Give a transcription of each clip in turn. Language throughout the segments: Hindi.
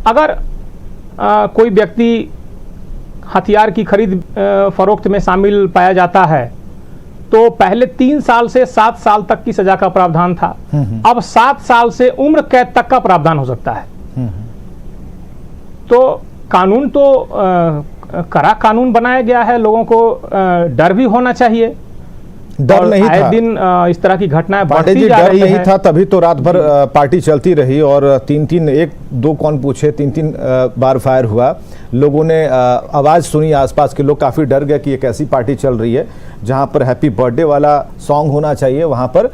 अगर कोई व्यक्ति हथियार की खरीद फरोख्त में शामिल पाया जाता है तो पहले 3 साल से 7 साल तक की सजा का प्रावधान था, अब 7 साल से उम्र कैद तक का प्रावधान हो सकता है। तो कानून तो कड़ा कानून बनाया गया है, लोगों को डर भी होना चाहिए। डर नहीं था, दिन इस तरह की घटनाएं पांडे जी, डर नहीं था तभी तो रात भर पार्टी चलती रही और 3-3 1-2 कौन पूछे 3-3 बार फायर हुआ। लोगों ने आवाज़ सुनी, आसपास के लोग काफ़ी डर गए कि एक ऐसी पार्टी चल रही है जहां पर हैप्पी बर्थडे वाला सॉन्ग होना चाहिए, वहां पर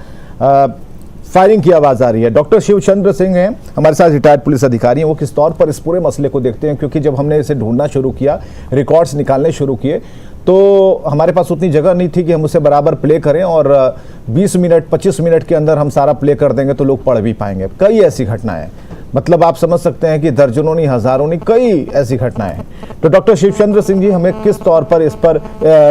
फायरिंग की आवाज़ आ रही है। डॉक्टर शिवचंद्र सिंह हैं हमारे साथ, रिटायर्ड पुलिस अधिकारी हैं। वो किस तौर पर इस पूरे मसले को देखते हैं, क्योंकि जब हमने इसे ढूंढना शुरू किया, रिकॉर्ड्स निकालने शुरू किए, तो हमारे पास उतनी जगह नहीं थी कि हम उसे बराबर प्ले करें और 20 मिनट 25 मिनट के अंदर हम सारा प्ले कर देंगे तो लोग पढ़ भी पाएंगे। कई ऐसी घटनाएं, मतलब आप समझ सकते हैं कि दर्जनों नहीं हजारों नहीं, कई ऐसी घटनाएं हैं। तो डॉक्टर शिवचंद्र सिंह जी, हमें किस तौर पर इस पर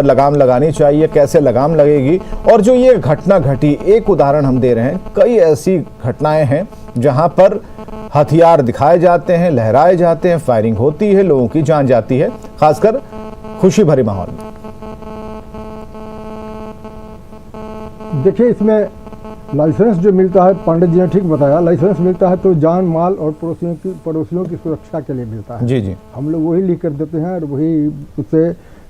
लगाम लगानी चाहिए, कैसे लगाम लगेगी? और जो ये घटना घटी, एक उदाहरण हम दे रहे हैं, कई ऐसी घटनाएं हैं जहां पर हथियार दिखाए जाते हैं, लहराए जाते हैं, फायरिंग होती है, लोगों की जान जाती है, खासकर खुशी भरे माहौल में। देखिए, इसमें लाइसेंस जो मिलता है, पांडे जी ने ठीक बताया, लाइसेंस मिलता है तो जान माल और पड़ोसियों की सुरक्षा के लिए मिलता है। जी जी, हम लोग वही लिख कर देते हैं और वही उससे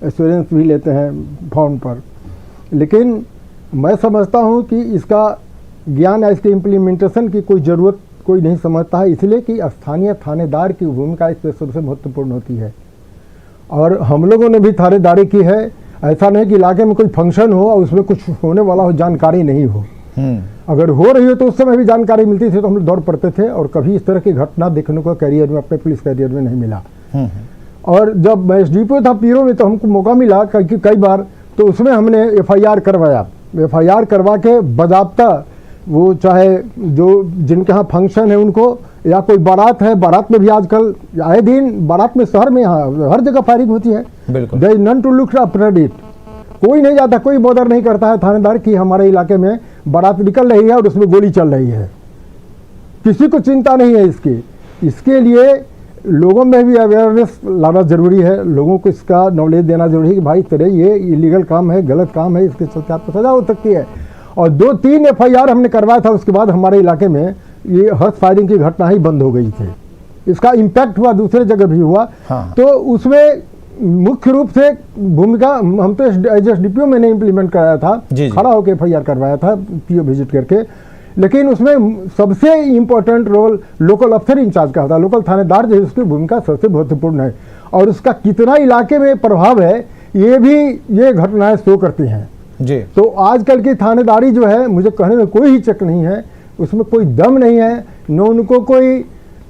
एश्योरेंस भी लेते हैं फॉर्म पर। लेकिन मैं समझता हूं कि इसका ज्ञान या इसके इम्प्लीमेंटेशन की कोई ज़रूरत कोई नहीं समझता है, इसलिए कि स्थानीय थानेदार की भूमिका इसमें सबसे महत्वपूर्ण होती है। और हम लोगों ने भी थानेदारी की है। ऐसा नहीं कि इलाके में कोई फंक्शन हो और उसमें कुछ होने वाला हो, जानकारी नहीं हो। अगर हो रही हो तो उस समय भी जानकारी मिलती थी तो हम लोग दौड़ पड़ते थे, और कभी इस तरह की घटना देखने को करियर में, अपने पुलिस करियर में नहीं मिला। और जब मैं एसडीपीओ था पीरो में तो हमको मौका मिला कई बार, तो उसमें हमने एफआईआर करवाया। एफआईआर करवा के बजाब्ता, वो चाहे जो जिनके यहाँ फंक्शन है उनको, या कोई बारात है, बारात में भी आजकल आए दिन बारात में, शहर में यहाँ हर जगह फायरिंग होती है। There is none to look after it. कोई नहीं जाता, कोई बॉदर नहीं करता है थानेदार कि हमारे इलाके में बारात निकल रही है और उसमें गोली चल रही है। किसी को चिंता नहीं है इसकी। इसके लिए लोगों में भी अवेयरनेस लाना जरूरी है, लोगों को इसका नॉलेज देना जरूरी है कि भाई तेरे ये इलीगल काम है, गलत काम है, इसके चलते आपको सजा हो सकती है। और 2-3 एफआईआर हमने करवाया था, उसके बाद हमारे इलाके में ये हर्ष फायरिंग की घटना ही बंद हो गई थी। इसका इम्पैक्ट हुआ, दूसरे जगह भी हुआ। हाँ। तो उसमें मुख्य रूप से भूमिका हम तो एसडीपीओ में नहीं इम्प्लीमेंट कराया था, खड़ा होकर एफआईआर करवाया था पीओ विजिट करके। लेकिन उसमें सबसे इम्पोर्टेंट रोल लोकल अफसर इंचार्ज का था। लोकल थानेदार जो है उसकी भूमिका सबसे महत्वपूर्ण है, और उसका कितना इलाके में प्रभाव है ये घटनाएं शो करती हैं जी। तो आजकल की थानेदारी जो है, मुझे कहने में कोई हिचक नहीं है, उसमें कोई दम नहीं है, न उनको कोई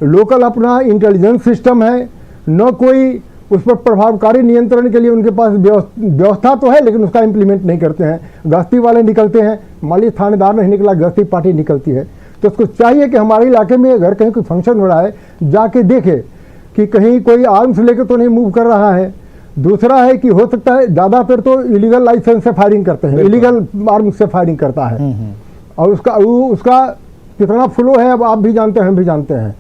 लोकल अपना इंटेलिजेंस सिस्टम है, न कोई उस पर प्रभावकारी नियंत्रण के लिए उनके पास व्यवस्था तो है, लेकिन उसका इम्प्लीमेंट नहीं करते हैं। गश्ती वाले निकलते हैं, मान लीजिए थानेदार नहीं निकला, गश्ती पार्टी निकलती है, तो उसको चाहिए कि हमारे इलाके में अगर कहीं कोई फंक्शन हो रहा है, जाके देखे कि कहीं कोई आर्म्स लेकर तो नहीं मूव कर रहा है। दूसरा है कि हो सकता है ज़्यादातर तो इलीगल लाइसेंस से फायरिंग करते हैं, इलीगल आर्म्स से फायरिंग करता है, और उसका कितना फ्लो है अब आप भी जानते हैं, हम भी जानते हैं।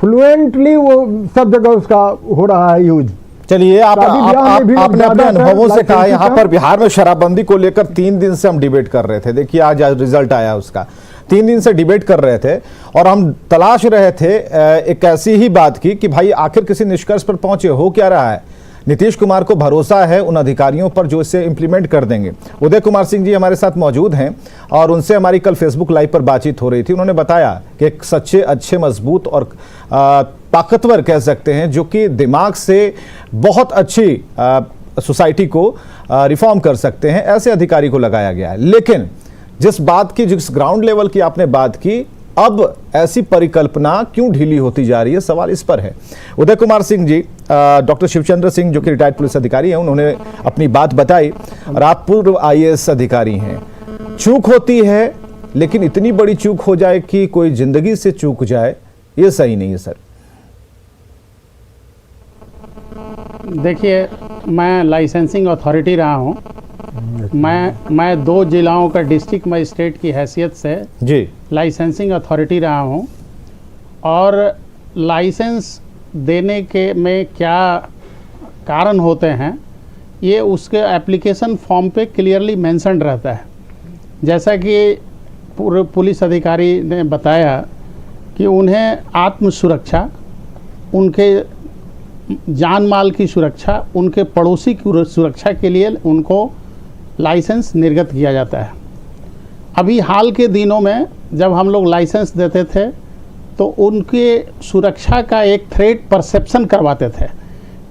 फ्लुएंटली वो सब जगह उसका हो रहा है यूज। चलिए, आपने अपने अनुभवों से कहा, यहाँ पर बिहार में शराबबंदी को लेकर 3 दिन से हम डिबेट कर रहे थे। देखिए आज रिजल्ट आया उसका। 3 दिन से डिबेट कर रहे थे और हम तलाश रहे थे एक ऐसी ही बात की कि भाई आखिर किसी निष्कर्ष पर पहुंचे, हो क्या रहा है। नीतीश कुमार को भरोसा है उन अधिकारियों पर जो इसे इंप्लीमेंट कर देंगे। उदय कुमार सिंह जी हमारे साथ मौजूद हैं और उनसे हमारी कल फेसबुक लाइव पर बातचीत हो रही थी। उन्होंने बताया कि एक सच्चे, अच्छे, मजबूत और ताकतवर कह सकते हैं, जो कि दिमाग से बहुत अच्छी सोसाइटी को रिफॉर्म कर सकते हैं, ऐसे अधिकारी को लगाया गया है। लेकिन जिस ग्राउंड लेवल की आपने बात की, अब ऐसी परिकल्पना क्यों ढीली होती जा रही है, सवाल इस पर है। उदय कुमार सिंह जी, डॉक्टर शिवचंद्र सिंह जो कि रिटायर्ड पुलिस अधिकारी हैं, उन्होंने अपनी बात बताई और आप पूर्व आईएएस अधिकारी हैं। चूक होती है, लेकिन इतनी बड़ी चूक हो जाए कि कोई जिंदगी से चूक जाए, ये सही नहीं है सर। देखिए, मैं लाइसेंसिंग अथॉरिटी रहा हूँ। मैं 2 जिलाओं का डिस्ट्रिक्ट मजिस्ट्रेट की हैसियत से जी लाइसेंसिंग अथॉरिटी रहा हूँ, और लाइसेंस देने के में क्या कारण होते हैं, ये उसके एप्लीकेशन फॉर्म पे क्लियरली मेंशन्ड रहता है। जैसा कि पुलिस अधिकारी ने बताया कि उन्हें आत्म सुरक्षा, उनके जान माल की सुरक्षा, उनके पड़ोसी की सुरक्षा के लिए उनको लाइसेंस निर्गत किया जाता है। अभी हाल के दिनों में जब हम लोग लाइसेंस देते थे तो उनके सुरक्षा का एक थ्रेट परसेप्शन करवाते थे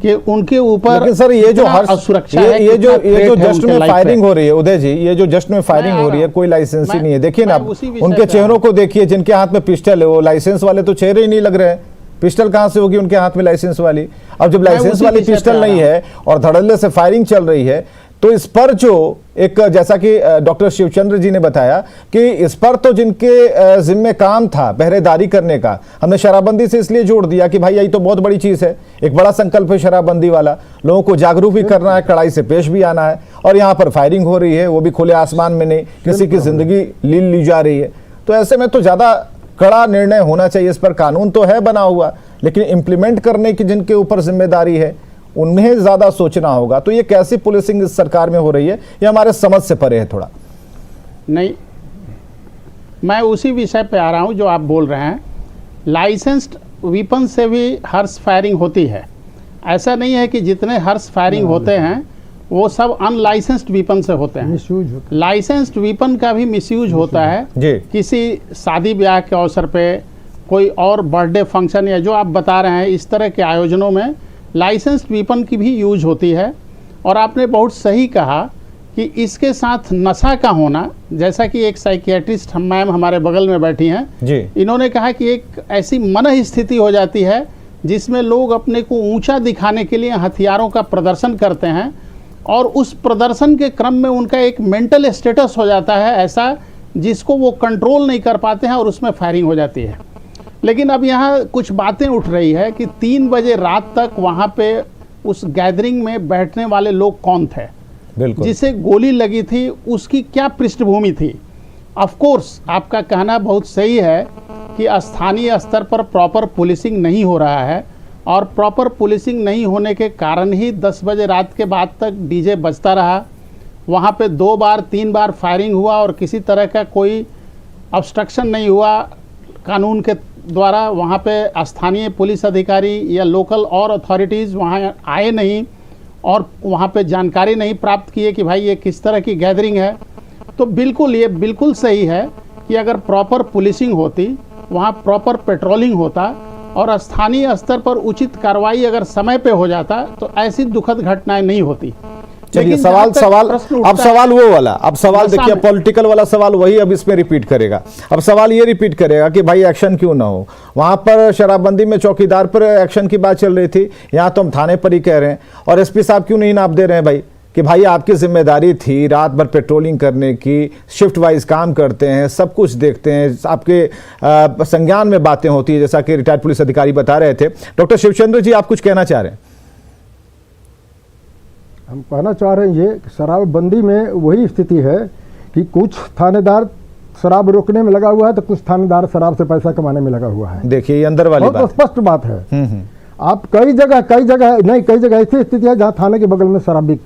कि उनके ऊपर, लेकिन सर ये जो हर सुरक्षा ये जो जस्ट में फायरिंग हो रही है उदय जी, ये जो जस्ट में फायरिंग हो रही है, कोई लाइसेंस ही नहीं है। देखिए ना, उनके चेहरों को देखिए, जिनके हाथ में पिस्टल है, वो लाइसेंस वाले तो चेहरे ही नहीं लग रहे हैं। पिस्टल कहां से होगी उनके हाथ में लाइसेंस वाली? अब जब लाइसेंस वाली पिस्टल नहीं है और धड़ल्ले से फायरिंग चल रही है, तो इस पर जो एक, जैसा कि डॉक्टर शिवचंद्र जी ने बताया कि इस पर तो जिनके जिम्मे काम था पहरेदारी करने का, हमने शराबबंदी से इसलिए जोड़ दिया कि भाई यही तो बहुत बड़ी चीज है, एक बड़ा संकल्प है शराबबंदी वाला, लोगों को जागरूक भी करना है, कड़ाई से पेश भी आना है, और यहाँ पर फायरिंग हो रही है, वो भी खुले आसमान में नहीं, किसी की जिंदगी ली जा रही है। तो ऐसे में तो ज्यादा कड़ा निर्णय होना चाहिए इस पर। कानून तो है बना हुआ, लेकिन इंप्लीमेंट करने की जिनके ऊपर जिम्मेदारी है उन्हें ज्यादा सोचना होगा। तो ये कैसी पुलिसिंग इस सरकार में हो रही है, ये हमारे समझ से परे है थोड़ा। नहीं, मैं उसी विषय पे आ रहा हूं जो आप बोल रहे हैं। लाइसेंस्ड वीपन से भी हर्ष फायरिंग होती है। ऐसा नहीं है कि जितने हर्ष फायरिंग होते हैं वो सब अनलाइसेंस्ड वीपन से होते हैं। लाइसेंस्ड वीपन का भी मिसयूज होता है जी। किसी शादी ब्याह के अवसर पे, कोई और बर्थडे फंक्शन, या जो आप बता रहे हैं इस तरह के आयोजनों में लाइसेंस्ड वीपन की भी यूज होती है। और आपने बहुत सही कहा कि इसके साथ नशा का होना, जैसा कि एक साइकियाट्रिस्ट मैम हमारे बगल में बैठी हैं जी, इन्होंने कहा कि एक ऐसी मन स्थिति हो जाती है जिसमें लोग अपने को ऊंचा दिखाने के लिए हथियारों का प्रदर्शन करते हैं, और उस प्रदर्शन के क्रम में उनका एक मेंटल स्टेटस हो जाता है ऐसा जिसको वो कंट्रोल नहीं कर पाते हैं और उसमें फायरिंग हो जाती है। लेकिन अब यहाँ कुछ बातें उठ रही है कि 3 बजे रात तक वहाँ पे उस गैदरिंग में बैठने वाले लोग कौन थे, बिल्कुल, जिसे गोली लगी थी, उसकी क्या पृष्ठभूमि थी। ऑफ कोर्स आपका कहना बहुत सही है कि स्थानीय स्तर पर प्रॉपर पुलिसिंग नहीं हो रहा है, और प्रॉपर पुलिसिंग नहीं होने के कारण ही 10 बजे रात के बाद तक डीजे बजता रहा। वहाँ पे 2 बार 3 बार फायरिंग हुआ और किसी तरह का कोई ऑब्स्ट्रक्शन नहीं हुआ कानून के द्वारा। वहाँ पे स्थानीय पुलिस अधिकारी या लोकल और अथॉरिटीज़ वहाँ आए नहीं और वहाँ पे जानकारी नहीं प्राप्त किए कि भाई ये किस तरह की गैदरिंग है। तो बिल्कुल ये बिल्कुल सही है कि अगर प्रॉपर पुलिसिंग होती, वहाँ प्रॉपर पेट्रोलिंग होता और स्थानीय स्तर पर उचित कार्रवाई अगर समय पे हो जाता तो ऐसी दुखद घटनाएं नहीं होती। चलिए, सवाल अब सवाल वो वाला, अब सवाल देखिए पॉलिटिकल वाला सवाल वही अब इसमें रिपीट करेगा। अब सवाल ये रिपीट करेगा कि भाई एक्शन क्यों ना हो। वहां पर शराबबंदी में चौकीदार पर एक्शन की बात चल रही थी, यहाँ तो हम थाने पर ही कह रहे हैं, और एसपी साहब क्यों नहीं नाप दे रहे हैं भाई कि भाई आपकी जिम्मेदारी थी रात भर पेट्रोलिंग करने की, शिफ्ट वाइज काम करते हैं, सब कुछ देखते हैं, आपके संज्ञान में बातें होती है, जैसा कि रिटायर्ड पुलिस अधिकारी बता रहे थे। डॉक्टर शिवचंद्र जी, आप कुछ कहना चाह रहे हैं? हम कहना चाह रहे हैं ये शराबबंदी में वही स्थिति है कि कुछ थानेदार शराब रोकने में लगा हुआ है तो कुछ थानेदार शराब से पैसा कमाने में लगा हुआ है। देखिए, ये अंदर वाली बात स्पष्ट बात है। आप कई जगह नहीं, कई जगह ऐसी स्थिति है जहाँ थाने के बगल में शराब बिकती